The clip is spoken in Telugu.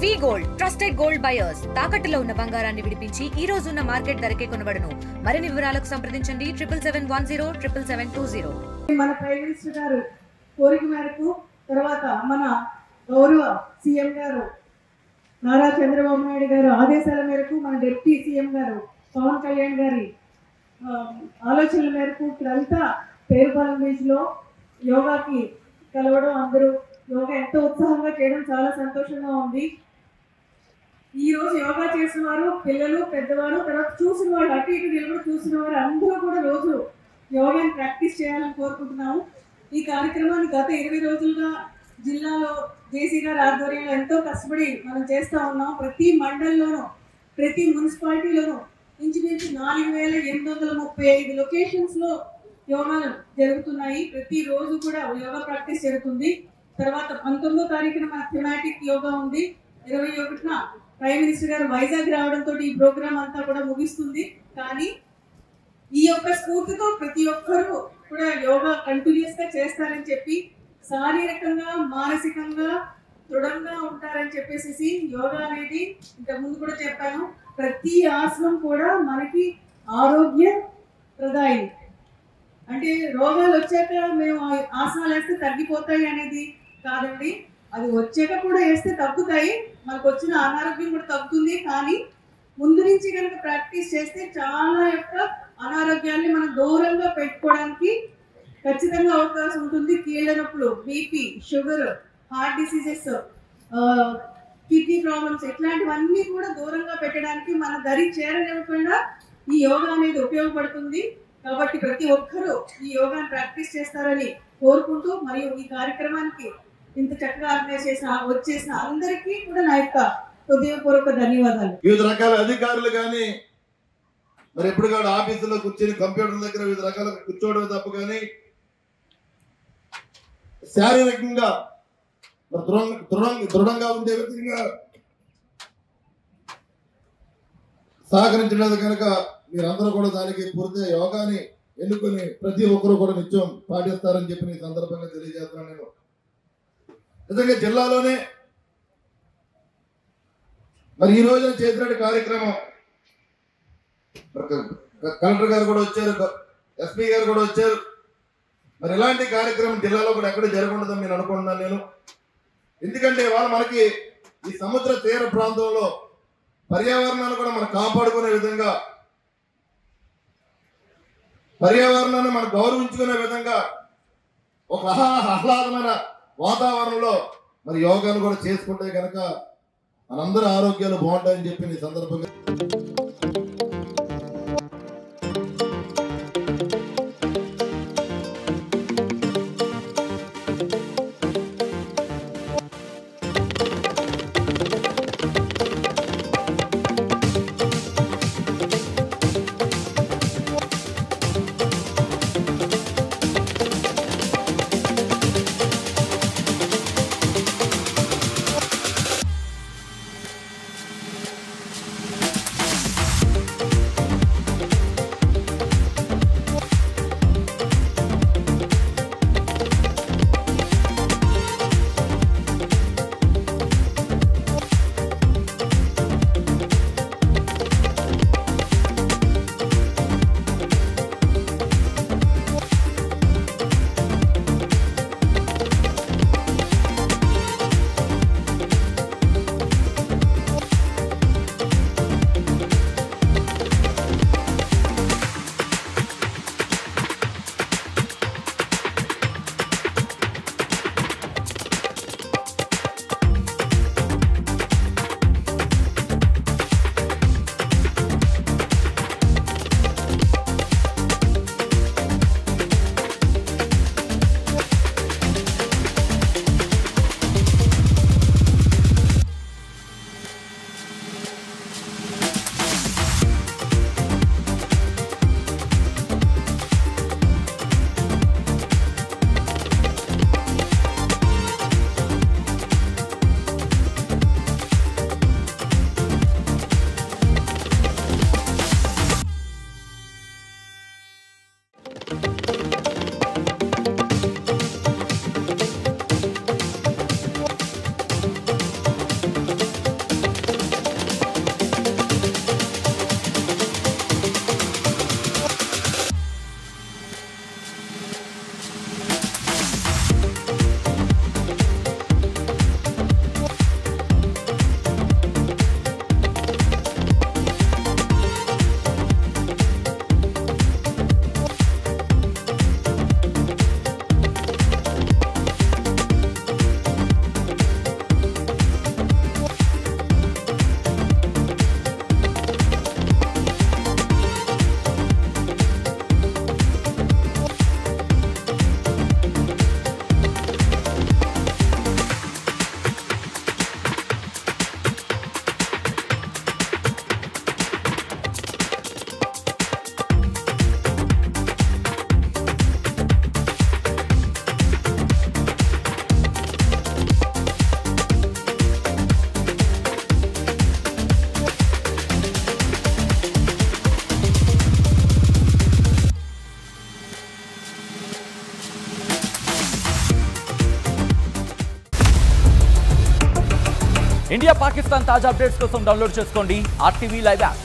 వి గోల్డ్ ట్రస్టెడ్ గోల్డ్ బయర్స్ తాకట్టులో ఉన్న బంగారాన్ని విడిపించి ఈ రోజు ఉన్న మార్కెట్ ధరకే కొనబడును. మరిన్ని వివరాలకు సంప్రదించండి 7710772020. మన ప్రైమ్ మినిస్టర్ గారు కోరిక మేరకు తర్వాత మన గౌరవ సీఎం గారు నారా చంద్రబాబు నాయుడు గారు ఆదేశాల మేరకు మన డిప్యూటీ సీఎం గారు పవన్ కళ్యాణ్ గారి ఆలోచనల మేరకు ఇక్కడంతా పేరుపాలెం బీచ్లో యోగాకి కలవడం, అందరూ యోగా ఎంతో ఉత్సాహంగా చేయడం చాలా సంతోషంగా ఉంది. ఈరోజు యోగా చేసిన వారు పిల్లలు, పెద్దవారు, తర్వాత చూసిన వాళ్ళు, అటు ఇటు నిలబడి చూసిన వారు అందరూ కూడా రోజు యోగాని ప్రాక్టీస్ చేయాలని కోరుకుంటున్నాము. ఈ కార్యక్రమాన్ని గత 20 రోజులుగా జిల్లాలో జేసీ గారి ఆధ్వర్యంలో ఎంతో కష్టపడి మనం చేస్తూ ఉన్నాం. ప్రతి మండలంలోనూ ప్రతి మున్సిపాలిటీలోనూ ఇంచుమించు 4835 లొకేషన్స్లో యోగాలు జరుగుతున్నాయి. ప్రతిరోజు కూడా యోగా ప్రాక్టీస్ జరుగుతుంది. తర్వాత 19వ తారీఖున మన థెమాటిక్ యోగా ఉంది. 21న ప్రైమ్ మినిస్టర్ గారు వైజాగ్ రావడంతో ఈ ప్రోగ్రామ్ అంతా కూడా ముగిస్తుంది. కానీ ఈ యొక్క స్ఫూర్తితో ప్రతి ఒక్కరూ కూడా యోగా కంటిన్యూస్గా చేస్తారని చెప్పి, శారీరకంగా మానసికంగా దృఢంగా ఉంటారని చెప్పేసి యోగా అనేది ఇంతకుముందు కూడా చెప్పాను. ప్రతి ఆసనం కూడా మనకి ఆరోగ్య ప్రదాయి. అంటే రోగాలు వచ్చాక మేము ఆసనాలు వేస్తే తగ్గిపోతాయి అనేది కాదండి, అది వచ్చాక కూడా వేస్తే తగ్గుతాయి, మనకు వచ్చిన అనారోగ్యం కూడా తగ్గుతుంది. కానీ ముందు నుంచి కనుక ప్రాక్టీస్ చేస్తే చాలా యొక్క అనారోగ్యాన్ని మనం దూరంగా పెట్టుకోవడానికి ఖచ్చితంగా అవకాశం ఉంటుంది. కీళ్ళ నొప్పులు, BP, sugar, heart diseases, kidney problems ఇట్లాంటివన్నీ కూడా దూరంగా పెట్టడానికి మన దరి చేరనివ్వకుండా ఈ యోగా అనేది ఉపయోగపడుతుంది. కాబట్టి ప్రతి ఒక్కరూ ఈ యోగాని ప్రాక్టీస్ చేస్తారని కోరుకుంటూ, మరియు ఈ కార్యక్రమానికి ఇంత చక్కగా ఆర్గనైజ్ వచ్చేసిన అందరికీ కూడా నా యొక్క హృదయపూర్వక ధన్యవాదాలు. వివిధ రకాల అధికారులు కానీ మరి ఎప్పుడు కూడా ఆఫీసులో కూర్చొని కంప్యూటర్ దగ్గర వివిధ రకాల కూర్చోవడం తప్ప కానీ శారీరకంగా దృఢంగా ఉండే విధంగా సహకరించలేదు కనుక మీరందరూ కూడా దానికి పూర్తిగా యోగాని ఎన్నుకొని ప్రతి ఒక్కరూ కూడా నిత్యం పాటిస్తారని చెప్పి ఈ సందర్భంగా తెలియజేస్తున్నాను. నేను నిజంగా జిల్లాలోనే మరి ఈ రోజున చేసినట్టు కార్యక్రమం కలెక్టర్ గారు కూడా వచ్చారు, ఎస్పీ గారు కూడా వచ్చారు. మరి ఇలాంటి కార్యక్రమం జిల్లాలో కూడా ఎక్కడ జరగకూడదని నేను అనుకుంటున్నాను. నేను ఎందుకంటే ఇవాళ మనకి ఈ సముద్ర తీర ప్రాంతంలో పర్యావరణాన్ని కూడా మనం కాపాడుకునే విధంగా, పర్యావరణాన్ని మనం గౌరవించుకునే విధంగా ఒక ఆహ్లాదమైన వాతావరణంలో మరి యోగాను కూడా చేసుకుంటే కనుక మనందరి ఆరోగ్యాలు బాగుంటాయని చెప్పి ఈ సందర్భంగా ఇండియా పాకిస్తాన్ తాజా అప్డేట్స్ కోసం డౌన్లోడ్ చేసుకోండి RTV లైవ్ యాప్.